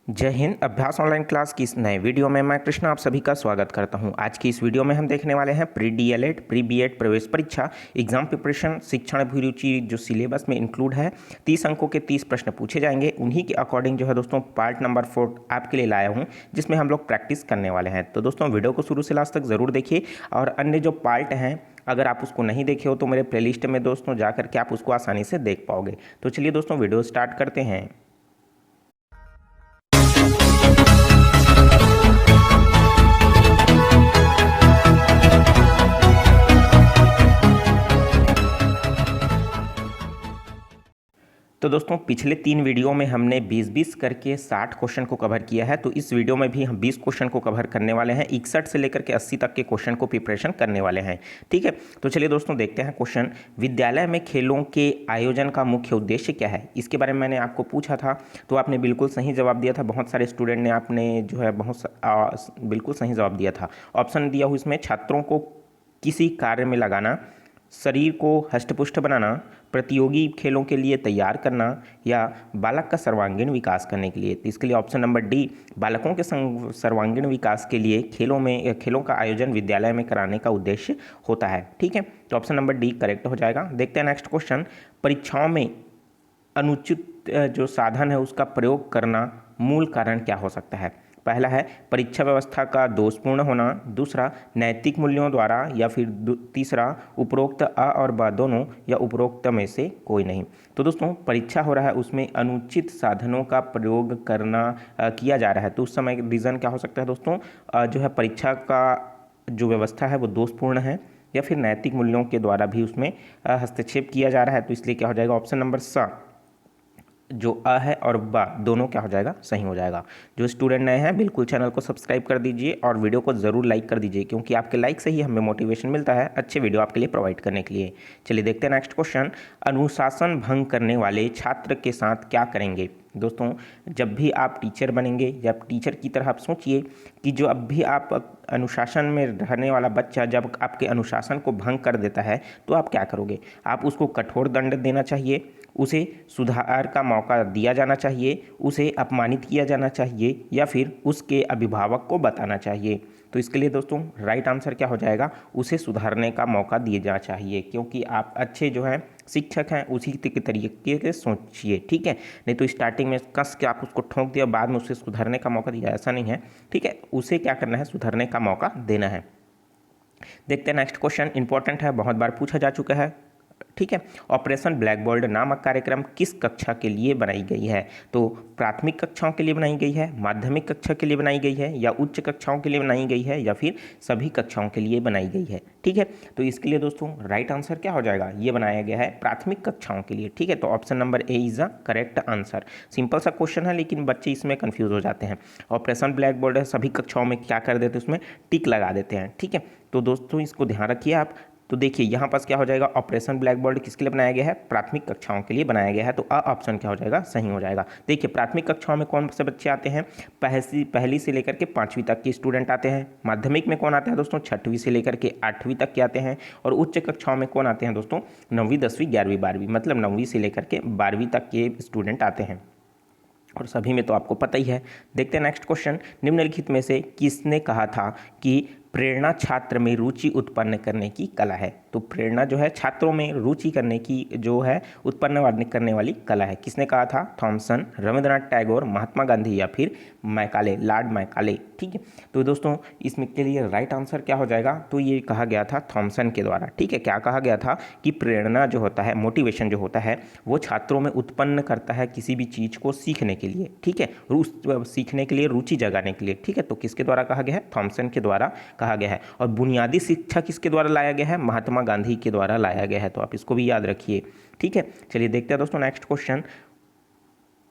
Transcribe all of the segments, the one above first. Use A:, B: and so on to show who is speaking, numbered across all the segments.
A: जय हिंद। अभ्यास online class की इस नए वीडियो में मैं कृष्णा आप सभी का स्वागत करता हूं। आज की इस वीडियो में हम देखने वाले हैं प्री डीएलएड प्री बीएड प्रवेश परीक्षा एग्जाम प्रिपरेशन शिक्षण अभिरुचि जो सिलेबस में इंक्लूड है। 30 अंकों के 30 प्रश्न पूछे जाएंगे। उन्हीं के अकॉर्डिंग जो है दोस्तों पार्ट नंबर 4 आपके लिए लाया हूँ, जिसमें हम लोग प्रैक्टिस करने वाले हैं। तो दोस्तों वीडियो को शुरू से लास्ट तक ज़रूर देखिए, और अन्य जो पार्ट हैं अगर आप उसको नहीं देखे हो तो मेरे प्लेलिस्ट में दोस्तों जा करके आप उसको आसानी से देख पाओगे। तो चलिए दोस्तों वीडियो स्टार्ट करते हैं। तो दोस्तों पिछले 3 वीडियो में हमने 20-20 करके 60 क्वेश्चन को कवर किया है। तो इस वीडियो में भी हम 20 क्वेश्चन को कवर करने वाले हैं। 61 से लेकर के 80 तक के क्वेश्चन को प्रिपरेशन करने वाले हैं। ठीक है, तो चलिए दोस्तों देखते हैं क्वेश्चन। विद्यालय में खेलों के आयोजन का मुख्य उद्देश्य क्या है? इसके बारे में मैंने आपको पूछा था, तो आपने बिल्कुल सही जवाब दिया था। बहुत सारे स्टूडेंट ने आपने जो है बिल्कुल सही जवाब दिया था। ऑप्शन दिया हुआ इसमें छात्रों को किसी कार्य में लगाना, शरीर को हष्टपुष्ट बनाना, प्रतियोगी खेलों के लिए तैयार करना, या बालक का सर्वांगीण विकास करने के लिए। तो इसके लिए ऑप्शन नंबर डी, बालकों के सर्वांगीण विकास के लिए खेलों का आयोजन विद्यालय में कराने का उद्देश्य होता है। ठीक है, तो ऑप्शन नंबर डी करेक्ट हो जाएगा। देखते हैं नेक्स्ट क्वेश्चन। परीक्षाओं में अनुचित जो साधन है उसका प्रयोग करना मूल कारण क्या हो सकता है? पहला है परीक्षा व्यवस्था का दोषपूर्ण होना, दूसरा नैतिक मूल्यों द्वारा, या फिर तीसरा उपरोक्त अ और ब दोनों, या उपरोक्त में से कोई नहीं। तो दोस्तों परीक्षा हो रहा है, उसमें अनुचित साधनों का प्रयोग करना किया जा रहा है, तो उस समय रीज़न क्या हो सकता है दोस्तों? जो है परीक्षा का जो व्यवस्था है वो दोषपूर्ण है, या फिर नैतिक मूल्यों के द्वारा भी उसमें हस्तक्षेप किया जा रहा है। तो इसलिए क्या हो जाएगा? ऑप्शन नंबर सा जो अ है और बा दोनों क्या हो जाएगा? सही हो जाएगा। जो स्टूडेंट नए हैं बिल्कुल चैनल को सब्सक्राइब कर दीजिए और वीडियो को ज़रूर लाइक कर दीजिए, क्योंकि आपके लाइक से ही हमें मोटिवेशन मिलता है अच्छे वीडियो आपके लिए प्रोवाइड करने के लिए। चलिए देखते हैं नेक्स्ट क्वेश्चन। अनुशासन भंग करने वाले छात्र के साथ क्या करेंगे? दोस्तों जब भी आप टीचर बनेंगे या टीचर की तरह आप सोचिए कि जो अब भी आप अनुशासन में रहने वाला बच्चा जब आपके अनुशासन को भंग कर देता है तो आप क्या करोगे? आप उसको कठोर दंड देना चाहिए, उसे सुधार का मौका दिया जाना चाहिए, उसे अपमानित किया जाना चाहिए, या फिर उसके अभिभावक को बताना चाहिए। तो इसके लिए दोस्तों राइट आंसर क्या हो जाएगा? उसे सुधारने का मौका दिया जाना चाहिए, क्योंकि आप अच्छे जो हैं शिक्षक हैं उसी के तरीके से सोचिए। ठीक है, नहीं तो स्टार्टिंग में कस के आप उसको ठोक दिया, बाद में उसे सुधारने का मौका दिया, ऐसा नहीं है। ठीक है, उसे क्या करना है? सुधारने का मौका देना है। देखते हैं नेक्स्ट क्वेश्चन, इंपॉर्टेंट है, बहुत बार पूछा जा चुका है। ठीक है, ऑपरेशन ब्लैक बोर्ड नामक कार्यक्रम किस कक्षा के लिए बनाई गई है? तो प्राथमिक कक्षाओं के लिए बनाई गई है, माध्यमिक कक्षा के लिए बनाई गई है, या उच्च कक्षाओं के लिए बनाई गई है, या फिर सभी कक्षाओं के लिए बनाई गई है? ठीक है, तो इसके लिए दोस्तों राइट आंसर क्या हो जाएगा? ये बनाया गया है प्राथमिक कक्षाओं के लिए। ठीक है, तो option number A is the correct answer. Simple सा क्वेश्चन है, लेकिन बच्चे इसमें कन्फ्यूज हो जाते हैं। ऑपरेशन ब्लैक बोर्ड है, सभी कक्षाओं में क्या कर देते हैं? उसमें टिक लगा देते हैं। ठीक है, तो दोस्तों इसको ध्यान रखिए आप। तो देखिए यहाँ पास क्या हो जाएगा? ऑपरेशन ब्लैक बोर्ड किसके लिए बनाया गया है? प्राथमिक कक्षाओं के लिए बनाया गया है। तो अ ऑप्शन क्या हो जाएगा? सही हो जाएगा। देखिए प्राथमिक कक्षाओं में कौन से बच्चे आते हैं? पहली से लेकर के 5वीं तक के स्टूडेंट आते हैं। माध्यमिक में कौन आते हैं दोस्तों? 6वीं से लेकर के 8वीं तक के आते हैं। और उच्च कक्षाओं में कौन आते हैं दोस्तों? 9वीं 10वीं 11वीं 12वीं, मतलब 9वीं से लेकर के 12वीं तक के स्टूडेंट आते हैं, और सभी में तो आपको पता ही है। देखते हैं नेक्स्ट क्वेश्चन। निम्नलिखित में से किसने कहा था कि प्रेरणा छात्र में रुचि उत्पन्न करने की कला है? तो प्रेरणा जो है छात्रों में रुचि करने की जो है उत्पन्न करने वाली कला है। किसने कहा था? थॉमसन, रविंद्रनाथ टैगोर, महात्मा गांधी, या फिर मैकाले, लॉर्ड मैकाले। ठीक है, तो दोस्तों इसमें के लिए राइट आंसर क्या हो जाएगा? तो ये कहा गया था थॉमसन के द्वारा। ठीक है, क्या कहा गया था? कि प्रेरणा जो होता है, मोटिवेशन जो होता है, वो छात्रों में उत्पन्न करता है किसी भी चीज़ को सीखने के लिए। ठीक है, सीखने के लिए, रुचि जगाने के लिए। ठीक है, तो किसके द्वारा कहा गया है? थॉमसन के द्वारा कहा गया है। और बुनियादी शिक्षा किसके द्वारा लाया गया है? महात्मा गांधी के द्वारा लाया गया है। तो आप इसको भी याद रखिए। ठीक है, चलिए देखते हैं दोस्तों नेक्स्ट क्वेश्चन।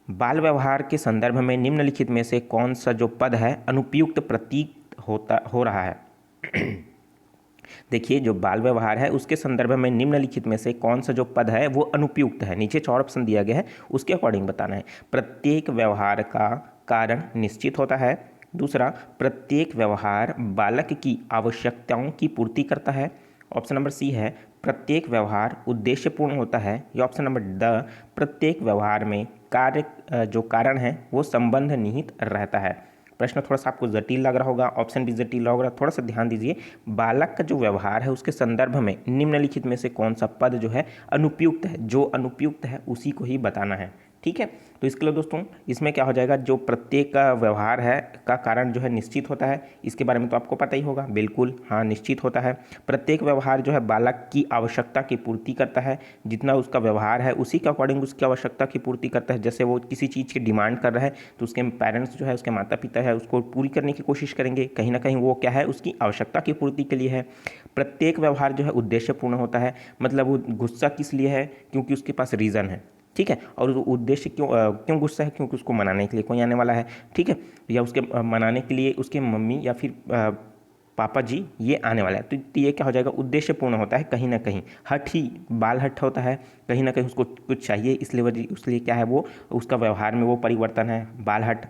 A: बाल व्यवहार के संदर्भ में निम्नलिखित में से कौन सा जो पद है अनुपयुक्त प्रतीत हो रहा है? देखिए जो बाल व्यवहार है उसके संदर्भ में निम्नलिखित में से कौन सा जो पद है वो अनुपयुक्त है? नीचे 4 ऑप्शन दिया गया है, उसके अकॉर्डिंग बताना है। प्रत्येक व्यवहार का कारण निश्चित होता है, दूसरा प्रत्येक व्यवहार बालक की आवश्यकताओं की पूर्ति करता है, ऑप्शन नंबर सी है प्रत्येक व्यवहार उद्देश्यपूर्ण होता है, या ऑप्शन नंबर ड प्रत्येक व्यवहार में कार्य जो कारण है वो संबंध निहित रहता है। प्रश्न थोड़ा सा आपको जटिल लग रहा होगा, ऑप्शन भी जटिल लग रहा है, थोड़ा सा ध्यान दीजिए। बालक का जो व्यवहार है उसके संदर्भ में निम्नलिखित में से कौन सा पद जो है अनुपयुक्त है, जो अनुपयुक्त है उसी को ही बताना है। ठीक है, तो इसके लिए दोस्तों इसमें क्या हो जाएगा, जो प्रत्येक का व्यवहार है का कारण जो है निश्चित होता है, इसके बारे में तो आपको पता ही होगा, बिल्कुल हाँ निश्चित होता है। प्रत्येक व्यवहार जो है बालक की आवश्यकता की पूर्ति करता है, जितना उसका व्यवहार है उसी के अकॉर्डिंग उसकी आवश्यकता की पूर्ति करता है। जैसे वो किसी चीज़ की डिमांड कर रहा है तो उसके पेरेंट्स जो है, उसके माता पिता है, उसको पूरी करने की कोशिश करेंगे, कहीं ना कहीं वो क्या है उसकी आवश्यकता की पूर्ति के लिए है। प्रत्येक व्यवहार जो है उद्देश्यपूर्ण होता है, मतलब वो गुस्सा किस लिए है, क्योंकि उसके पास रीज़न है। ठीक है, और उद्देश्य क्यों गुस्सा है, क्योंकि उसको मनाने के लिए कोई आने वाला है। ठीक है, या उसके मनाने के लिए उसके मम्मी या फिर पापा जी ये आने वाला है, तो ये क्या हो जाएगा, उद्देश्यपूर्ण होता है। कहीं ना कहीं हठ ही बाल हठ होता है, कहीं ना कहीं उसको कुछ चाहिए, इसलिए क्या है वो उसका व्यवहार में वो परिवर्तन है, बाल हठ।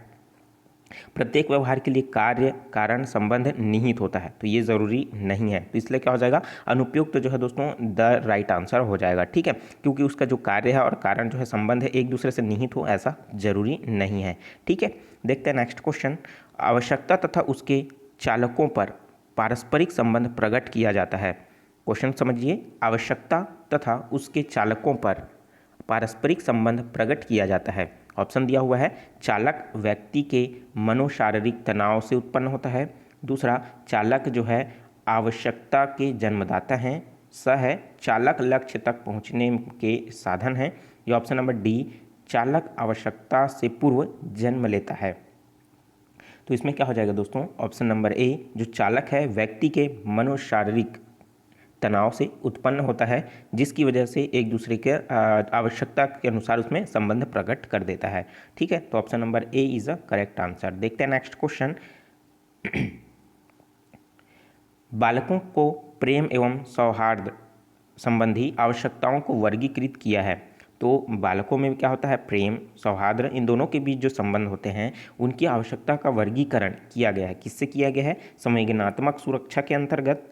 A: प्रत्येक व्यवहार के लिए कार्य कारण संबंध निहित होता है, तो ये ज़रूरी नहीं है, तो इसलिए क्या हो जाएगा अनुपयुक्त जो है दोस्तों द राइट आंसर हो जाएगा। ठीक है, क्योंकि उसका जो कार्य है और कारण जो है संबंध है एक दूसरे से निहित हो ऐसा जरूरी नहीं है। ठीक है, देखते हैं नेक्स्ट क्वेश्चन। आवश्यकता तथा उसके चालकों पर पारस्परिक संबंध प्रकट किया जाता है। क्वेश्चन समझिए, आवश्यकता तथा उसके चालकों पर पारस्परिक संबंध प्रकट किया जाता है। ऑप्शन दिया हुआ है, चालक व्यक्ति के मनोशारीरिक तनाव से उत्पन्न होता है। दूसरा, चालक जो है आवश्यकता के जन्मदाता हैं। स है, चालक लक्ष्य तक पहुंचने के साधन हैं। या ऑप्शन नंबर डी, चालक आवश्यकता से पूर्व जन्म लेता है। तो इसमें क्या हो जाएगा दोस्तों, ऑप्शन नंबर ए, जो चालक है व्यक्ति के मनोशारीरिक तनाव से उत्पन्न होता है, जिसकी वजह से एक दूसरे के आवश्यकता के अनुसार उसमें संबंध प्रकट कर देता है। ठीक है, तो option number A is a correct answer. देखते हैं नेक्स्ट क्वेश्चन। बालकों को प्रेम एवं सौहार्द संबंधी आवश्यकताओं को वर्गीकृत किया है। तो बालकों में क्या होता है, प्रेम सौहार्द, इन दोनों के बीच जो संबंध होते हैं उनकी आवश्यकता का वर्गीकरण किया गया है। किससे किया गया है, संवेदनात्मक सुरक्षा के अंतर्गत,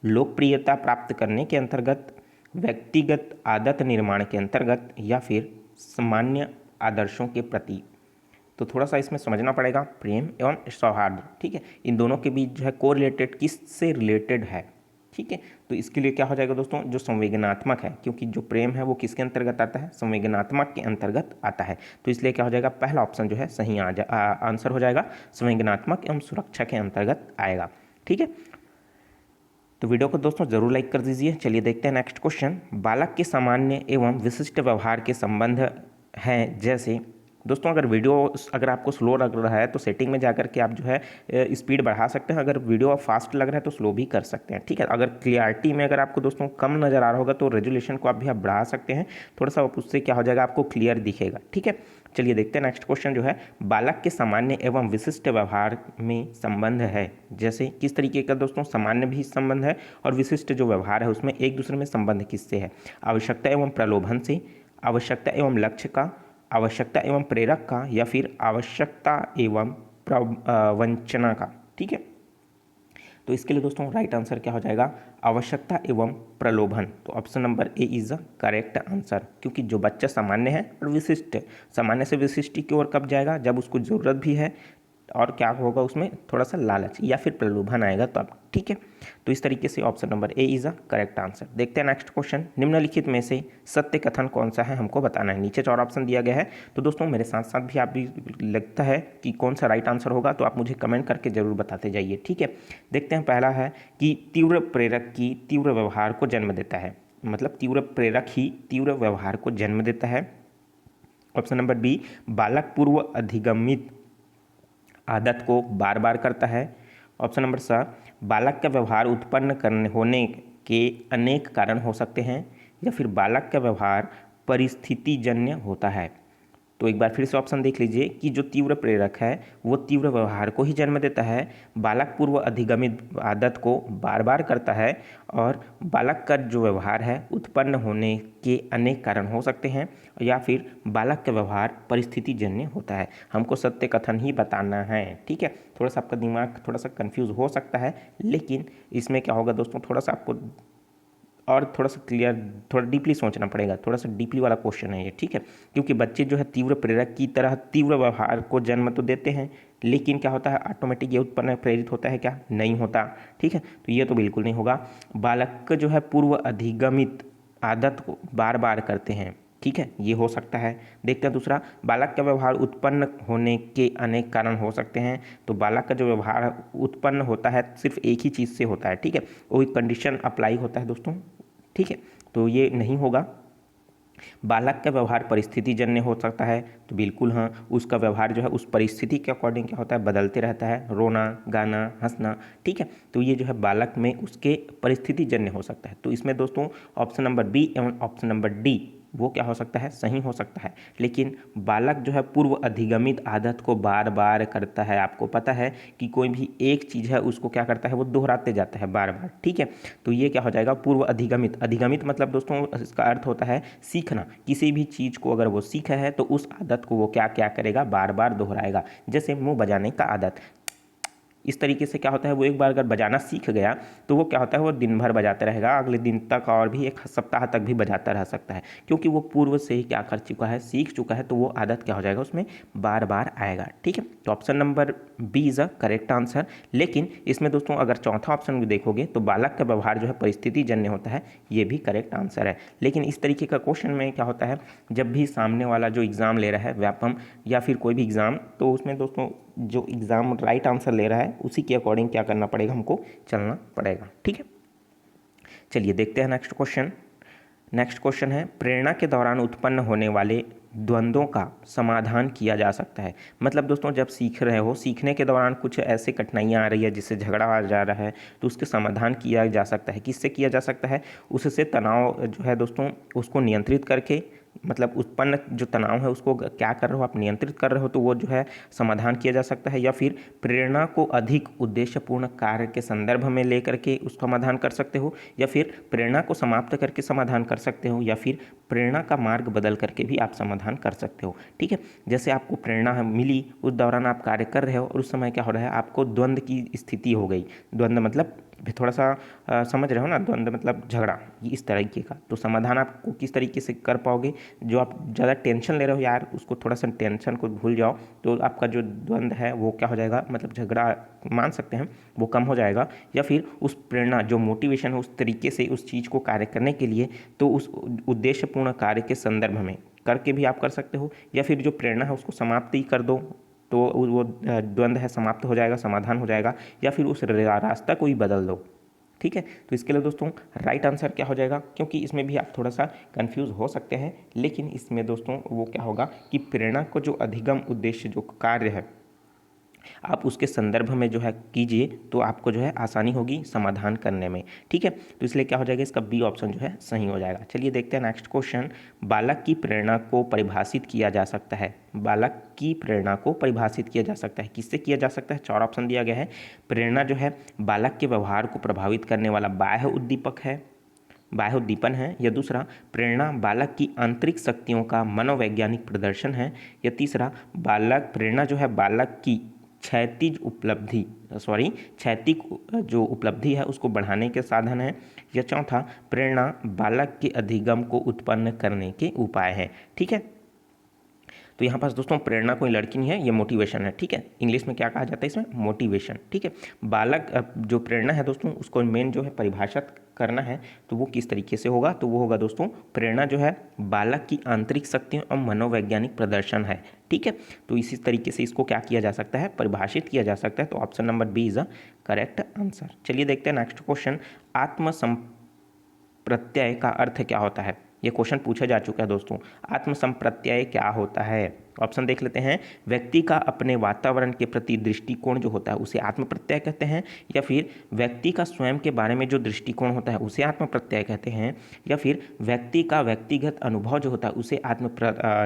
A: लोकप्रियता प्राप्त करने के अंतर्गत, व्यक्तिगत आदत निर्माण के अंतर्गत, या फिर सामान्य आदर्शों के प्रति। तो थोड़ा सा इसमें समझना पड़ेगा, प्रेम एवं सौहार्द। ठीक है, इन दोनों के बीच जो है कोरिलेटेड किससे रिलेटेड है। ठीक है, तो इसके लिए क्या हो जाएगा दोस्तों, जो संवेदनात्मक है, क्योंकि जो प्रेम है वो किसके अंतर्गत आता है, संवेदनात्मक के अंतर्गत आता है, तो इसलिए क्या हो जाएगा, पहला ऑप्शन जो है सही आंसर हो जाएगा, संवेदनात्मक एवं सुरक्षा के अंतर्गत आएगा। ठीक है, तो वीडियो को दोस्तों जरूर लाइक कर दीजिए। चलिए देखते हैं नेक्स्ट क्वेश्चन। बालक के सामान्य एवं विशिष्ट व्यवहार के संबंध हैं, जैसे दोस्तों अगर आपको स्लो लग रहा है तो सेटिंग में जाकर के आप जो है स्पीड बढ़ा सकते हैं, अगर वीडियो फास्ट लग रहा है तो स्लो भी कर सकते हैं। ठीक है, अगर क्लियरिटी में अगर आपको दोस्तों कम नज़र आ रहा होगा तो रेजोल्यूशन को आप भी आप बढ़ा सकते हैं थोड़ा सा, उससे क्या हो जाएगा आपको क्लियर दिखेगा। ठीक है, चलिए देखते हैं नेक्स्ट क्वेश्चन जो है, बालक के सामान्य एवं विशिष्ट व्यवहार में संबंध है, जैसे किस तरीके का दोस्तों, सामान्य भी संबंध है और विशिष्ट जो व्यवहार है उसमें एक दूसरे में संबंध किससे है, आवश्यकता एवं प्रलोभन से, आवश्यकता एवं लक्ष्य का, आवश्यकता एवं प्रेरक का, या फिर आवश्यकता एवं प्रवंचना का। ठीक है, तो इसके लिए दोस्तों राइट आंसर क्या हो जाएगा, आवश्यकता एवं प्रलोभन। तो option number A is the correct answer, क्योंकि जो बच्चा सामान्य है और विशिष्ट है, सामान्य से विशिष्ट की ओर कब जाएगा, जब उसको ज़रूरत भी है और क्या होगा उसमें थोड़ा सा लालच या फिर प्रलोभन आएगा तो आप। ठीक है, तो इस तरीके से option number A is a correct answer. देखते हैं नेक्स्ट क्वेश्चन। निम्नलिखित में से सत्य कथन कौन सा है हमको बताना है। नीचे 4 ऑप्शन दिया गया है, तो दोस्तों मेरे साथ साथ भी आप भी लगता है कि कौन सा राइट आंसर होगा तो आप मुझे कमेंट करके जरूर बताते जाइए। ठीक है, देखते हैं पहला है कि तीव्र प्रेरक की तीव्र व्यवहार को जन्म देता है, मतलब तीव्र प्रेरक ही तीव्र व्यवहार को जन्म देता है। ऑप्शन नंबर बी, बालक पूर्व अधिगमित आदत को बार बार करता है। ऑप्शन नंबर सा, बालक का व्यवहार उत्पन्न करने होने के अनेक कारण हो सकते हैं, या फिर बालक का व्यवहार परिस्थितिजन्य होता है। तो एक बार फिर से ऑप्शन देख लीजिए कि जो तीव्र प्रेरक है वो तीव्र व्यवहार को ही जन्म देता है, बालक पूर्व अधिगमित आदत को बार बार करता है, और बालक का जो व्यवहार है उत्पन्न होने के अनेक कारण हो सकते हैं, या फिर बालक का व्यवहार परिस्थितिजन्य होता है। हमको सत्य कथन ही बताना है। ठीक है, थोड़ा सा आपका दिमाग थोड़ा सा कन्फ्यूज़ हो सकता है, लेकिन इसमें क्या होगा दोस्तों, थोड़ा सा आपको और थोड़ा सा क्लियर, थोड़ा डीपली सोचना पड़ेगा, थोड़ा सा डीपली वाला क्वेश्चन है ये, ठीक है। क्योंकि बच्चे जो है तीव्र प्रेरक की तरह तीव्र व्यवहार को जन्म तो देते हैं, लेकिन क्या होता है, ऑटोमेटिक ये उत्पन्न प्रेरित होता है क्या? नहीं होता, ठीक है। तो ये तो बिल्कुल नहीं होगा। बालक जो है पूर्व अधिगमित आदत को बार बार करते हैं, ठीक है, ये हो सकता है। देखते हैं दूसरा, बालक का व्यवहार उत्पन्न होने के अनेक कारण हो सकते हैं। तो बालक का जो व्यवहार उत्पन्न होता है सिर्फ एक ही चीज़ से होता है, ठीक है, वही कंडीशन अप्लाई होता है दोस्तों, ठीक है। तो ये नहीं होगा। बालक का व्यवहार परिस्थिति जन्य हो सकता है, तो बिल्कुल हाँ, उसका व्यवहार जो है उस परिस्थिति के अकॉर्डिंग क्या होता है, बदलते रहता है, रोना, गाना, हंसना, ठीक है। तो ये जो है बालक में उसके परिस्थिति जन्य हो सकता है। तो इसमें दोस्तों ऑप्शन नंबर बी एवं ऑप्शन नंबर डी वो क्या हो सकता है, सही हो सकता है। लेकिन बालक जो है पूर्व अधिगमित आदत को बार बार करता है। आपको पता है कि कोई भी एक चीज़ है उसको क्या करता है, वो दोहराते जाता है बार बार, ठीक है। तो ये क्या हो जाएगा, पूर्व अधिगमित। अधिगमित मतलब दोस्तों इसका अर्थ होता है सीखना। किसी भी चीज़ को अगर वो सीखा है तो उस आदत को वो क्या क्या करेगा, बार बार दोहराएगा। जैसे मुंह बजाने का आदत, इस तरीके से क्या होता है, वो एक बार अगर बजाना सीख गया तो वो क्या होता है, वो दिन भर बजाते रहेगा, अगले दिन तक और भी एक सप्ताह तक भी बजाता रह सकता है, क्योंकि वो पूर्व से ही क्या कर चुका है, सीख चुका है। तो वो आदत क्या हो जाएगा, उसमें बार बार आएगा, ठीक है। तो option number B is a correct answer. लेकिन इसमें दोस्तों अगर चौथा ऑप्शन भी देखोगे तो बालक का व्यवहार जो है परिस्थिति जन्य होता है, ये भी करेक्ट आंसर है। लेकिन इस तरीके का क्वेश्चन में क्या होता है, जब भी सामने वाला जो एग्ज़ाम ले रहा है, व्यापम या फिर कोई भी एग्ज़ाम, तो उसमें दोस्तों जो एग्ज़ाम राइट आंसर ले रहा है उसी के अकॉर्डिंग क्या करना पड़ेगा, हमको चलना पड़ेगा, ठीक है। चलिए देखते हैं नेक्स्ट क्वेश्चन। नेक्स्ट क्वेश्चन है, प्रेरणा के दौरान उत्पन्न होने वाले द्वंद्वों का समाधान किया जा सकता है। मतलब दोस्तों जब सीख रहे हो, सीखने के दौरान कुछ ऐसे कठिनाइयाँ आ रही है जिससे झगड़ा आ जा रहा है, तो उसके समाधान किया जा सकता है। किससे किया जा सकता है, उससे तनाव जो है दोस्तों उसको नियंत्रित करके, मतलब उत्पन्न जो तनाव है उसको क्या कर रहे हो आप, नियंत्रित कर रहे हो, तो वो जो है समाधान किया जा सकता है। या फिर प्रेरणा को अधिक उद्देश्यपूर्ण कार्य के संदर्भ में लेकर के उसका समाधान कर सकते हो, या फिर प्रेरणा को समाप्त करके समाधान कर सकते हो, या फिर प्रेरणा का मार्ग बदल करके भी आप समाधान कर सकते हो, ठीक है। जैसे आपको प्रेरणा मिली, उस दौरान आप कार्य कर रहे हो और उस समय क्या हो रहा है, आपको द्वंद्व की स्थिति हो गई। द्वंद्व मतलब थोड़ा सा समझ रहे हो ना, द्वंद्व मतलब झगड़ा, ये इस तरीके का। तो समाधान आपको किस तरीके से कर पाओगे, जो आप ज़्यादा टेंशन ले रहे हो यार, उसको थोड़ा सा टेंशन को भूल जाओ, तो आपका जो द्वंद्व है वो क्या हो जाएगा, मतलब झगड़ा मान सकते हैं, वो कम हो जाएगा। या फिर उस प्रेरणा जो मोटिवेशन है उस तरीके से उस चीज़ को कार्य करने के लिए, तो उस उद्देश्यपूर्ण कार्य के संदर्भ में करके भी आप कर सकते हो। या फिर जो प्रेरणा है उसको समाप्त ही कर दो, तो वो द्वंद्व है समाप्त हो जाएगा, समाधान हो जाएगा। या फिर उस रास्ता को ही बदल दो, ठीक है। तो इसके लिए दोस्तों राइट आंसर क्या हो जाएगा, क्योंकि इसमें भी आप थोड़ा सा कंफ्यूज हो सकते हैं, लेकिन इसमें दोस्तों वो क्या होगा कि प्रेरणा को जो अधिगम उद्देश्य जो कार्य है आप उसके संदर्भ में जो है कीजिए, तो आपको जो है आसानी होगी समाधान करने में, ठीक है। तो इसलिए क्या हो जाएगा, इसका बी ऑप्शन जो है सही हो जाएगा। चलिए देखते हैं नेक्स्ट क्वेश्चन। बालक की प्रेरणा को परिभाषित किया जा सकता है। बालक की प्रेरणा को परिभाषित किया जा सकता है, किससे किया जा सकता है, 4 ऑप्शन दिया गया है। प्रेरणा जो है बालक के व्यवहार को प्रभावित करने वाला बाह्य उद्दीपक है, बाह्य उद्दीपन है। या दूसरा, प्रेरणा बालक की आंतरिक शक्तियों का मनोवैज्ञानिक प्रदर्शन है। या तीसरा, प्रेरणा जो है बालक की क्षैतिज जो उपलब्धि है उसको बढ़ाने के साधन है। या चौथा, प्रेरणा बालक के अधिगम को उत्पन्न करने के उपाय है, ठीक है। तो यहाँ पास दोस्तों प्रेरणा कोई लड़की नहीं है, ये मोटिवेशन है, ठीक है। इंग्लिश में क्या कहा जाता है इसमें, मोटिवेशन, ठीक है। बालक जो प्रेरणा है दोस्तों उसको मेन जो है परिभाषित करना है, तो वो किस तरीके से होगा, तो वो होगा दोस्तों, प्रेरणा जो है बालक की आंतरिक शक्तियों और मनोवैज्ञानिक प्रदर्शन है, ठीक है। तो इसी तरीके से इसको क्या किया जा सकता है, परिभाषित किया जा सकता है। तो option number B is a correct answer. चलिए देखते हैं नेक्स्ट क्वेश्चन। आत्मसंप्रत्यय का अर्थ क्या होता है, ये क्वेश्चन पूछा जा चुका है दोस्तों। आत्मसंप्रत्यय क्या होता है, ऑप्शन देख लेते हैं। व्यक्ति का अपने वातावरण के प्रति दृष्टिकोण जो होता है उसे आत्मप्रत्यय कहते हैं। या फिर व्यक्ति का स्वयं के बारे में जो दृष्टिकोण होता है उसे आत्मप्रत्यय कहते हैं। या फिर व्यक्ति का व्यक्तिगत अनुभव जो होता है उसे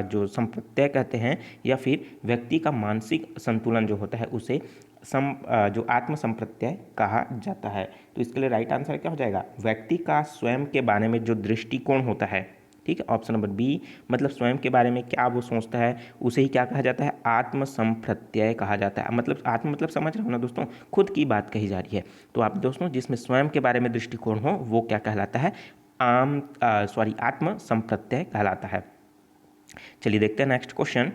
A: जो संप्रत्यय कहते हैं। या फिर व्यक्ति का मानसिक संतुलन जो होता है उसे जो आत्मसंप्रत्यय कहा जाता है। तो इसके लिए राइट आंसर क्या हो जाएगा, व्यक्ति का स्वयं के बारे में जो दृष्टिकोण होता है, ठीक है। ऑप्शन नंबर बी, मतलब स्वयं के बारे में क्या वो सोचता है उसे ही क्या कहा जाता है, आत्मसंप्रत्यय कहा जाता है। मतलब आत्म मतलब समझ रहे हो ना दोस्तों, खुद की बात कही जा रही है। तो आप दोस्तों जिसमें स्वयं के बारे में दृष्टिकोण हो वो क्या कहलाता है, आत्म संप्रत्यय कहलाता है। चलिए देखते हैं नेक्स्ट क्वेश्चन।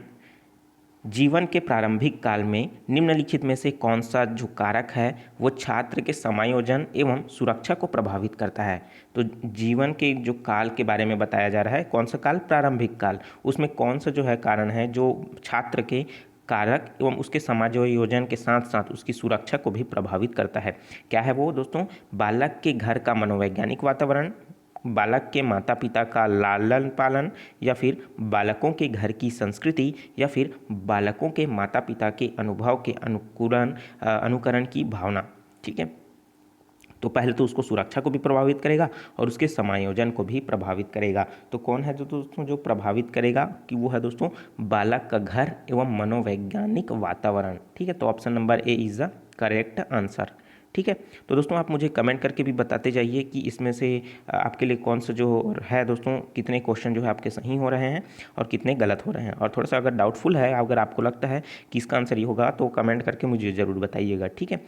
A: जीवन के प्रारंभिक काल में निम्नलिखित में से कौन सा जो कारक है वो छात्र के समायोजन एवं सुरक्षा को प्रभावित करता है। तो जीवन के जो काल के बारे में बताया जा रहा है, कौन सा काल, प्रारंभिक काल, उसमें कौन सा जो है कारण है जो छात्र के कारक एवं उसके समायोजन के साथ साथ उसकी सुरक्षा को भी प्रभावित करता है। क्या है वो दोस्तों? बालक के घर का मनोवैज्ञानिक वातावरण, बालक के माता पिता का लालन पालन, या फिर बालकों के घर की संस्कृति, या फिर बालकों के माता पिता के अनुभव के अनुकरण की भावना। ठीक है, तो पहले तो उसको सुरक्षा को भी प्रभावित करेगा और उसके समायोजन को भी प्रभावित करेगा। तो कौन है जो दोस्तों जो प्रभावित करेगा कि वो है दोस्तों बालक का घर एवं मनोवैज्ञानिक वातावरण। ठीक है, तो option number A is the correct answer. ठीक है, तो दोस्तों आप मुझे कमेंट करके भी बताते जाइए कि इसमें से आपके लिए कौन सा जो है दोस्तों, कितने क्वेश्चन जो है आपके सही हो रहे हैं और कितने गलत हो रहे हैं। और थोड़ा सा अगर डाउटफुल है, अगर आपको लगता है कि इसका आंसर ये होगा, तो कमेंट करके मुझे ज़रूर बताइएगा। ठीक है,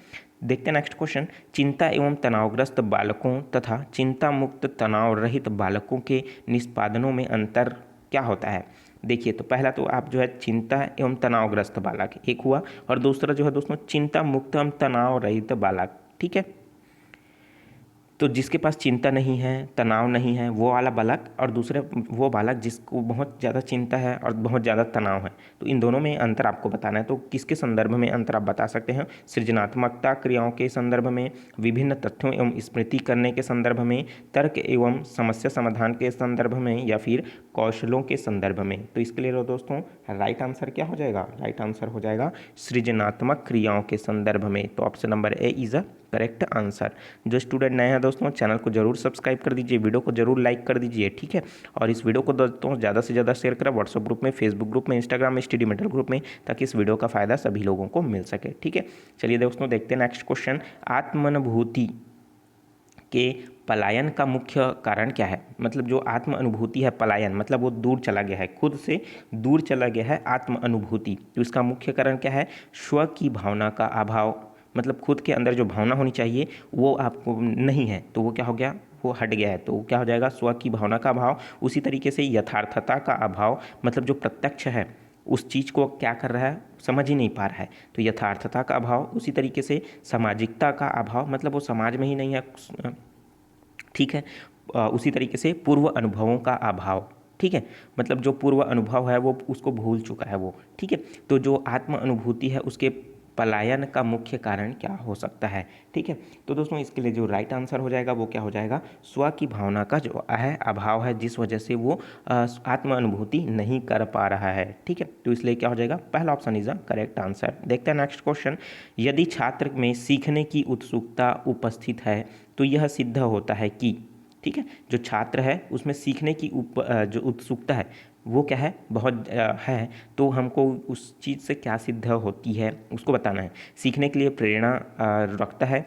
A: देखते हैं नेक्स्ट क्वेश्चन। चिंता एवं तनावग्रस्त बालकों तथा चिंता मुक्त तनाव रहित बालकों के निष्पादनों में अंतर क्या होता है? देखिए, तो पहला तो आप जो है चिंता एवं तनावग्रस्त बालक एक हुआ, और दूसरा जो है दोस्तों चिंता मुक्त एवं तनाव रहित बालक। ठीक है, तो जिसके पास चिंता नहीं है, तनाव नहीं है, वो वाला बालक, और दूसरे वो बालक जिसको बहुत ज़्यादा चिंता है और बहुत ज़्यादा तनाव है। तो इन दोनों में अंतर आपको बताना है। तो किसके संदर्भ में अंतर आप बता सकते हैं? सृजनात्मकता क्रियाओं के संदर्भ में, विभिन्न तथ्यों एवं स्मृति करने के संदर्भ में, तर्क एवं समस्या समाधान के संदर्भ में, या फिर कौशलों के संदर्भ में। तो इसके लिए दोस्तों राइट आंसर क्या हो जाएगा? राइट आंसर हो जाएगा सृजनात्मक क्रियाओं के संदर्भ में। तो option number A is a correct answer. जो स्टूडेंट नए हैं दोस्तों, चैनल को जरूर सब्सक्राइब कर दीजिए, वीडियो को जरूर लाइक कर दीजिए। ठीक है, और इस वीडियो को दोस्तों ज़्यादा से ज़्यादा शेयर करें व्हाट्सएप ग्रुप में, फेसबुक ग्रुप में, इंस्टाग्राम में, स्टडी मेंटर ग्रुप में, ताकि इस वीडियो का फायदा सभी लोगों को मिल सके। ठीक है, चलिए दोस्तों देखते हैं नेक्स्ट क्वेश्चन। आत्मानुभूति के पलायन का मुख्य कारण क्या है? मतलब जो आत्म अनुभूति है, पलायन मतलब वो दूर चला गया है, खुद से दूर चला गया है आत्म अनुभूति, तो इसका मुख्य कारण क्या है? स्व की भावना का अभाव, मतलब खुद के अंदर जो भावना होनी चाहिए वो आपको नहीं है, तो वो क्या हो गया? वो हट गया है, तो वो क्या हो जाएगा? स्व की भावना का अभाव। उसी तरीके से यथार्थता का अभाव, मतलब जो प्रत्यक्ष है उस चीज़ को क्या कर रहा है, समझ ही नहीं पा रहा है, तो यथार्थता का अभाव। उसी तरीके से सामाजिकता का अभाव, मतलब वो समाज में ही नहीं है। ठीक है, उसी तरीके से पूर्व अनुभवों का अभाव। ठीक है, मतलब जो पूर्व अनुभव है वो उसको भूल चुका है वो। ठीक है, तो जो आत्म अनुभूति है उसके पलायन का मुख्य कारण क्या हो सकता है? ठीक है, तो दोस्तों इसके लिए जो राइट आंसर हो जाएगा वो क्या हो जाएगा? स्व की भावना का जो है अभाव है, जिस वजह से वो आत्म अनुभूति नहीं कर पा रहा है। ठीक है, तो इसलिए क्या हो जाएगा? पहला option is the correct answer. देखते हैं नेक्स्ट क्वेश्चन। यदि छात्र में सीखने की उत्सुकता उपस्थित है तो यह सिद्ध होता है कि, ठीक है, जो छात्र है उसमें सीखने की जो उत्सुकता है वो क्या है? बहुत है, तो हमको उस चीज़ से क्या सिद्ध होती है उसको बताना है। सीखने के लिए प्रेरणा रखता है,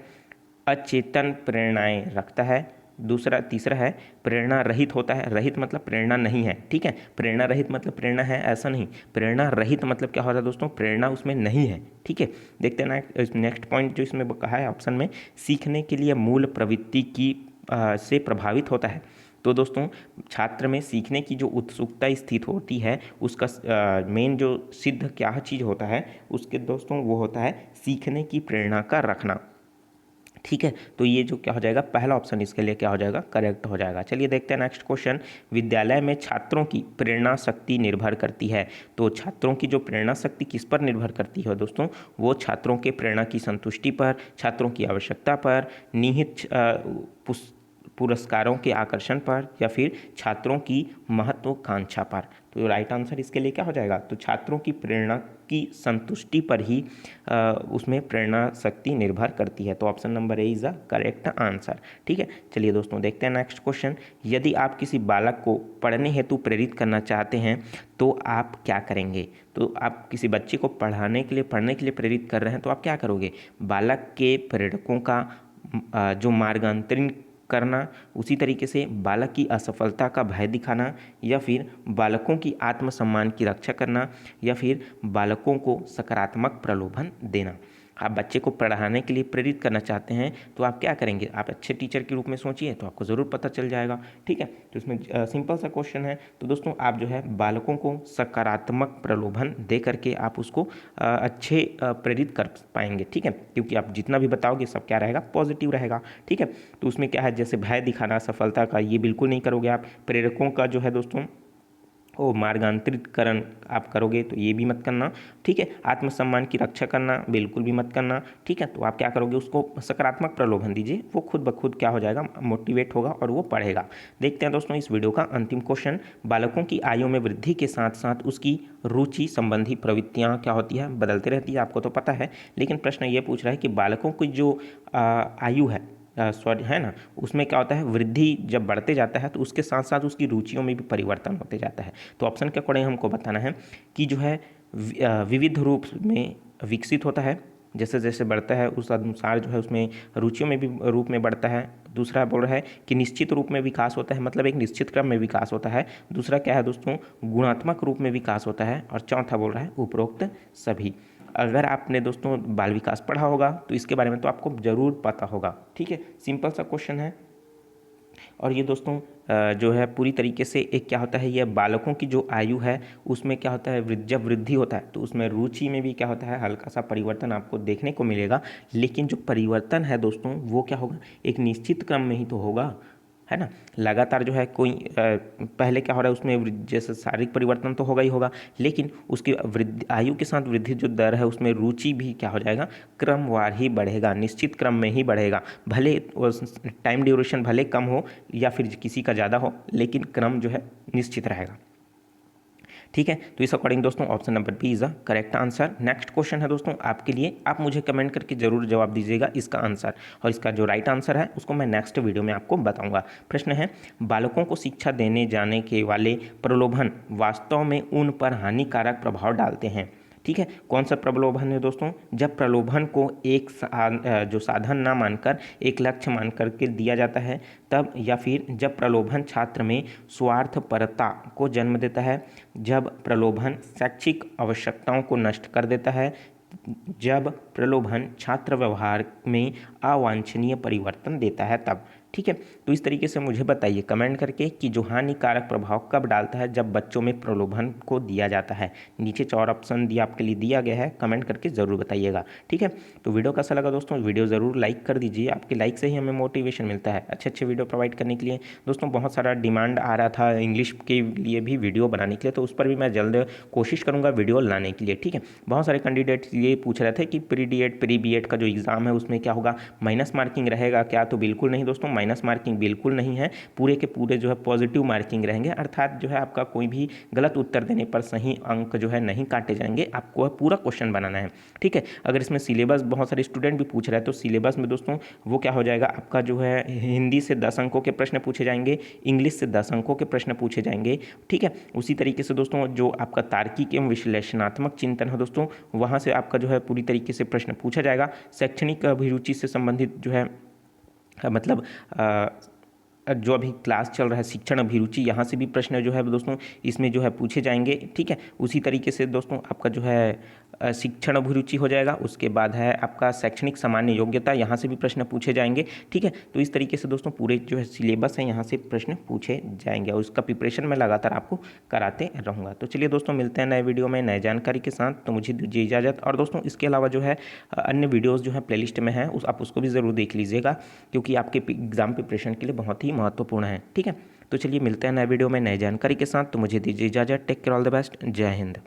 A: अचेतन प्रेरणाएं रखता है। तीसरा है प्रेरणा रहित होता है। रहित मतलब प्रेरणा नहीं है। ठीक है, प्रेरणा रहित मतलब प्रेरणा है ऐसा नहीं, प्रेरणा रहित मतलब क्या हो रहा है दोस्तों? प्रेरणा उसमें नहीं है। ठीक है, देखते हैं नेक्स्ट पॉइंट जो इसमें कहा है ऑप्शन में, सीखने के लिए मूल प्रवृत्ति की से प्रभावित होता है। तो दोस्तों छात्र में सीखने की जो उत्सुकता स्थित होती है उसका मेन जो सिद्ध क्या चीज़ होता है उसके दोस्तों, वो होता है सीखने की प्रेरणा का रखना। ठीक है, तो ये जो क्या हो जाएगा? पहला ऑप्शन इसके लिए क्या हो जाएगा? करेक्ट हो जाएगा। चलिए देखते हैं नेक्स्ट क्वेश्चन। विद्यालय में छात्रों की प्रेरणा शक्ति निर्भर करती है। तो छात्रों की जो प्रेरणा शक्ति किस पर निर्भर करती है दोस्तों? वो छात्रों के प्रेरणा की संतुष्टि पर, छात्रों की आवश्यकता पर, निहित पुरस्कारों के आकर्षण पर, या फिर छात्रों की महत्वाकांक्षा पर। तो राइट आंसर इसके लिए क्या हो जाएगा? तो छात्रों की प्रेरणा की संतुष्टि पर ही उसमें प्रेरणा शक्ति निर्भर करती है। तो option number A is the correct answer. ठीक है, चलिए दोस्तों देखते हैं नेक्स्ट क्वेश्चन। यदि आप किसी बालक को पढ़ने हेतु प्रेरित करना चाहते हैं तो आप क्या करेंगे? तो आप किसी बच्चे को पढ़ने के लिए प्रेरित कर रहे हैं तो आप क्या करोगे? बालक के प्रेरकों का जो मार्गांतरण करना, उसी तरीके से बालक की असफलता का भय दिखाना, या फिर बालकों की आत्मसम्मान की रक्षा करना, या फिर बालकों को सकारात्मक प्रलोभन देना। आप बच्चे को पढ़ाने के लिए प्रेरित करना चाहते हैं तो आप क्या करेंगे, आप अच्छे टीचर के रूप में सोचिए तो आपको ज़रूर पता चल जाएगा। ठीक है, तो इसमें सिंपल सा क्वेश्चन है। तो दोस्तों आप जो है बालकों को सकारात्मक प्रलोभन दे करके आप उसको अच्छे प्रेरित कर पाएंगे। ठीक है, क्योंकि आप जितना भी बताओगे सब क्या रहेगा, पॉजिटिव रहेगा। ठीक है, तो उसमें क्या है, जैसे भय दिखाना सफलता का, ये बिल्कुल नहीं करोगे आप। प्रेरकों का जो है दोस्तों वो मार्गांतरितकरण आप करोगे तो ये भी मत करना। ठीक है, आत्मसम्मान की रक्षा करना बिल्कुल भी मत करना। ठीक है, तो आप क्या करोगे, उसको सकारात्मक प्रलोभन दीजिए, वो खुद ब खुद क्या हो जाएगा, मोटिवेट होगा और वो पढ़ेगा। देखते हैं दोस्तों इस वीडियो का अंतिम क्वेश्चन। बालकों की आयु में वृद्धि के साथ साथ उसकी रुचि संबंधी प्रवृत्तियाँ क्या होती है, बदलती रहती है, आपको तो पता है। लेकिन प्रश्न ये पूछ रहा है कि बालकों की जो आयु है सॉरी है ना, उसमें क्या होता है, वृद्धि जब बढ़ते जाता है तो उसके साथ साथ उसकी रुचियों में भी परिवर्तन होते जाता है। तो ऑप्शन के अकॉर्डिंग हमको बताना है कि जो है विविध रूप में विकसित होता है, जैसे जैसे बढ़ता है उस अनुसार जो है उसमें रुचियों में भी रूप में बढ़ता है। दूसरा बोल रहा है कि निश्चित रूप में विकास होता है, मतलब एक निश्चित क्रम में विकास होता है। दूसरा क्या है दोस्तों, गुणात्मक रूप में विकास होता है। और चौथा बोल रहा है उपरोक्त सभी। अगर आपने दोस्तों बाल विकास पढ़ा होगा तो इसके बारे में तो आपको ज़रूर पता होगा। ठीक है, सिंपल सा क्वेश्चन है। और ये दोस्तों जो है पूरी तरीके से एक क्या होता है, ये बालकों की जो आयु है उसमें क्या होता है, जब वृद्धि होता है तो उसमें रुचि में भी क्या होता है, हल्का सा परिवर्तन आपको देखने को मिलेगा। लेकिन जो परिवर्तन है दोस्तों वो क्या होगा, एक निश्चित क्रम में ही तो होगा, है ना। लगातार जो है कोई पहले क्या हो रहा है उसमें जैसे शारीरिक परिवर्तन तो होगा ही होगा, लेकिन उसकी वृद्धि आयु के साथ वृद्धि जो दर है उसमें रुचि भी क्या हो जाएगा, क्रमवार ही बढ़ेगा, निश्चित क्रम में ही बढ़ेगा। भले टाइम ड्यूरेशन भले कम हो या फिर किसी का ज़्यादा हो, लेकिन क्रम जो है निश्चित रहेगा। ठीक है, तो इस अकॉर्डिंग दोस्तों option number B is the correct answer. Next question है दोस्तों आपके लिए, आप मुझे कमेंट करके जरूर जवाब दीजिएगा इसका आंसर, और इसका जो राइट आंसर है उसको मैं नेक्स्ट वीडियो में आपको बताऊंगा। प्रश्न है, बालकों को शिक्षा देने जाने के वाले प्रलोभन वास्तव में उन पर हानिकारक प्रभाव डालते हैं। ठीक है, कौन सा प्रलोभन है दोस्तों, जब प्रलोभन को एक जो साधन ना मानकर एक लक्ष्य मान करके दिया जाता है तब, या फिर जब प्रलोभन छात्र में स्वार्थपरता को जन्म देता है, जब प्रलोभन शैक्षिक आवश्यकताओं को नष्ट कर देता है, जब प्रलोभन छात्र व्यवहार में अवांछनीय परिवर्तन देता है तब। ठीक है, तो इस तरीके से मुझे बताइए कमेंट करके कि जो हानिकारक प्रभाव कब डालता है, जब बच्चों में प्रलोभन को दिया जाता है। नीचे 4 ऑप्शन दिया आपके लिए दिया गया है, कमेंट करके ज़रूर बताइएगा। ठीक है, तो वीडियो कैसा लगा दोस्तों, वीडियो ज़रूर लाइक कर दीजिए, आपके लाइक से ही हमें मोटिवेशन मिलता है अच्छे अच्छे वीडियो प्रोवाइड करने के लिए। दोस्तों बहुत सारा डिमांड आ रहा था इंग्लिश के लिए भी वीडियो बनाने के लिए, तो उस पर भी मैं जल्द कोशिश करूँगा वीडियो लाने के लिए। ठीक है, बहुत सारे कैंडिडेट ये पूछ रहे थे कि प्री डीएड प्री बीएड का जो एग्ज़ाम है उसमें क्या होगा, माइनस मार्किंग रहेगा क्या, तो बिल्कुल नहीं दोस्तों, माइनस मार्किंग बिल्कुल नहीं है, पूरे के पूरे जो है पॉजिटिव मार्किंग रहेंगे। अर्थात जो है आपका कोई भी गलत उत्तर देने पर सही अंक जो है नहीं काटे जाएंगे, आपको पूरा क्वेश्चन बनाना है। ठीक है, अगर इसमें सिलेबस बहुत सारे स्टूडेंट भी पूछ रहे हैं तो सिलेबस में दोस्तों वो क्या हो जाएगा, आपका जो है हिंदी से 10 अंकों के प्रश्न पूछे जाएंगे, इंग्लिश से 10 अंकों के प्रश्न पूछे जाएंगे। ठीक है, उसी तरीके से दोस्तों जो आपका तार्किक एवं विश्लेषणात्मक चिंतन है दोस्तों, वहाँ से आपका जो है पूरी तरीके से प्रश्न पूछा जाएगा। शैक्षणिक अभिरुचि से संबंधित जो है मतलब जो अभी क्लास चल रहा है शिक्षण अभिरुचि, यहाँ से भी प्रश्न जो है दोस्तों इसमें जो है पूछे जाएंगे। ठीक है, उसी तरीके से दोस्तों आपका जो है शिक्षण अभिरुचि हो जाएगा, उसके बाद है आपका शैक्षणिक सामान्य योग्यता, यहाँ से भी प्रश्न पूछे जाएंगे। ठीक है, तो इस तरीके से दोस्तों पूरे जो है सिलेबस है यहाँ से प्रश्न पूछे जाएंगे, और उसका प्रिपरेशन मैं लगातार आपको कराते रहूँगा। तो चलिए दोस्तों मिलते हैं नए वीडियो में नए जानकारी के साथ, तो मुझे दीजिए इजाज़त। और दोस्तों इसके अलावा जो है अन्य वीडियोज़ जो है प्लेलिस्ट में है, आप उसको भी ज़रूर देख लीजिएगा, क्योंकि आपके एग्जाम प्रिपरेशन के लिए बहुत ही महत्वपूर्ण है। ठीक है, तो चलिए मिलते हैं नए वीडियो में नए जानकारी के साथ, तो मुझे दीजिए इजाज़त। Take care, all the best, जय हिंद।